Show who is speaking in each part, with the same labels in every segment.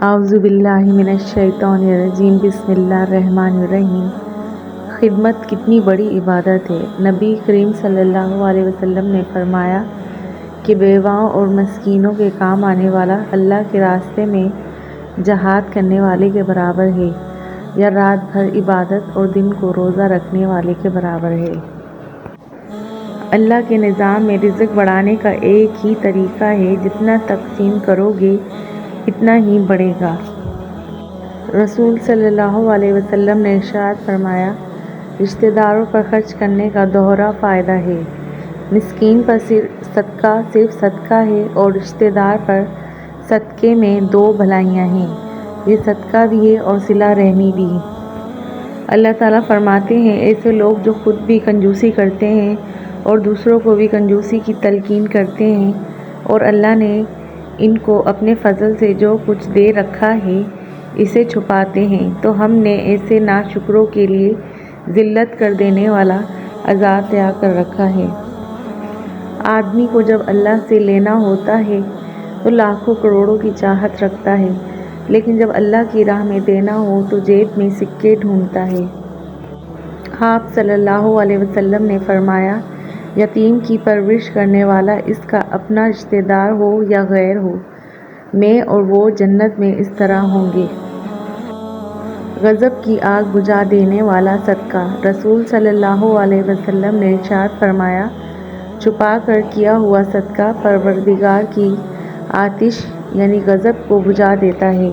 Speaker 1: اعوذ باللہ من الشیطان الرجیم بسم اللہ الرحمن الرحیم۔ خدمت کتنی بڑی عبادت ہے۔ نبی کریم صلی اللہ علیہ وسلم نے فرمایا کہ بیواؤں اور مسکینوں کے کام آنے والا اللہ کے راستے میں جہاد کرنے والے کے برابر ہے، یا رات بھر عبادت اور دن کو روزہ رکھنے والے کے برابر ہے۔ اللہ کے نظام میں رزق بڑھانے کا ایک ہی طریقہ ہے، جتنا تقسیم کرو گے اتنا ہی بڑھے گا۔ رسول صلی اللہ علیہ وسلم نے ارشاد فرمایا، رشتہ داروں پر خرچ کرنے کا دوہرا فائدہ ہے۔ مسکین پر صرف صدقہ ہے، اور رشتہ دار پر صدقے میں دو بھلائیاں ہیں، یہ صدقہ بھی ہے اور صلہ رحمی بھی۔ اللہ تعالیٰ فرماتے ہیں، ایسے لوگ جو خود بھی کنجوسی کرتے ہیں اور دوسروں کو بھی کنجوسی کی تلقین کرتے ہیں، اور اللہ نے ان کو اپنے فضل سے جو کچھ دے رکھا ہے اسے چھپاتے ہیں، تو ہم نے ایسے ناشکروں کے لیے ذلت کر دینے والا عذاب تیار کر رکھا ہے۔ آدمی کو جب اللہ سے لینا ہوتا ہے تو لاکھوں کروڑوں کی چاہت رکھتا ہے، لیکن جب اللہ کی راہ میں دینا ہو تو جیب میں سکے ڈھونڈتا ہے۔ آپ صلی اللہ علیہ وسلم نے فرمایا، یتیم کی پرورش کرنے والا اس کا اپنا رشتہ دار ہو یا غیر ہو، میں اور وہ جنت میں اس طرح ہوں گے۔ غضب کی آگ بجھا دینے والا صدقہ۔ رسول صلی اللہ علیہ وسلم نے ارشاد فرمایا، چھپا کر کیا ہوا صدقہ پروردگار کی آتش یعنی غضب کو بجھا دیتا ہے۔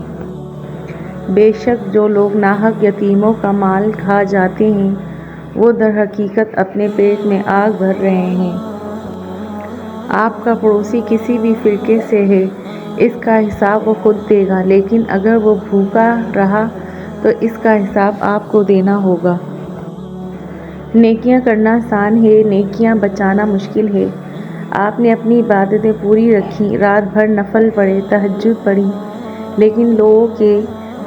Speaker 1: بے شک جو لوگ ناحق یتیموں کا مال کھا جاتے ہیں، وہ در حقیقت اپنے پیٹ میں آگ بھر رہے ہیں۔ آپ کا پڑوسی کسی بھی فرقے سے ہے، اس کا حساب وہ خود دے گا، لیکن اگر وہ بھوکا رہا تو اس کا حساب آپ کو دینا ہوگا۔ نیکیاں کرنا آسان ہے، نیکیاں بچانا مشکل ہے۔ آپ نے اپنی عبادتیں پوری رکھیں، رات بھر نفل پڑھے، تہجد پڑھی، لیکن لوگوں کے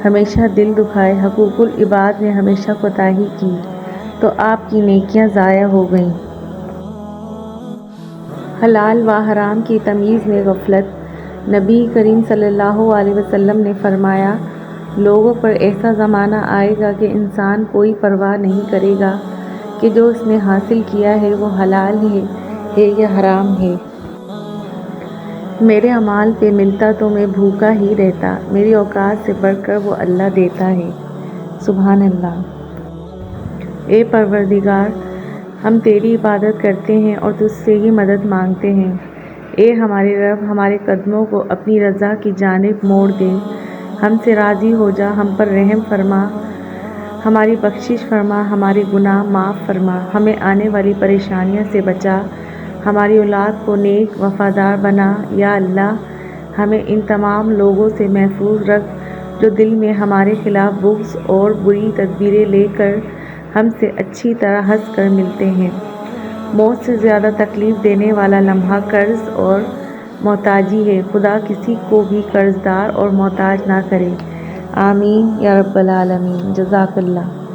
Speaker 1: ہمیشہ دل دکھائے، حقوق العباد میں ہمیشہ کوتاہی کی، تو آپ کی نیکیاں ضائع ہو گئیں۔ حلال و حرام کی تمیز میں غفلت۔ نبی کریم صلی اللہ علیہ وسلم نے فرمایا، لوگوں پر ایسا زمانہ آئے گا کہ انسان کوئی پرواہ نہیں کرے گا کہ جو اس نے حاصل کیا ہے وہ حلال ہے یا حرام ہے۔ میرے اعمال پہ ملتا تو میں بھوکا ہی رہتا، میری اوقات سے بڑھ کر وہ اللہ دیتا ہے۔ سبحان اللہ۔ اے پروردگار، ہم تیری عبادت کرتے ہیں اور تجھ سے ہی مدد مانگتے ہیں۔ اے ہمارے رب، ہمارے قدموں کو اپنی رضا کی جانب موڑ دے، ہم سے راضی ہو جا، ہم پر رحم فرما، ہماری بخشش فرما، ہمارے گناہ معاف فرما، ہمیں آنے والی پریشانیوں سے بچا، ہماری اولاد کو نیک وفادار بنا۔ یا اللہ، ہمیں ان تمام لوگوں سے محفوظ رکھ جو دل میں ہمارے خلاف بغض اور بری تدبیریں لے کر ہم سے اچھی طرح ہنس کر ملتے ہیں۔ موت سے زیادہ تکلیف دینے والا لمحہ قرض اور محتاجی ہے۔ خدا کسی کو بھی قرض دار اور محتاج نہ کرے۔ آمین یا رب العالمین۔ جزاک اللہ۔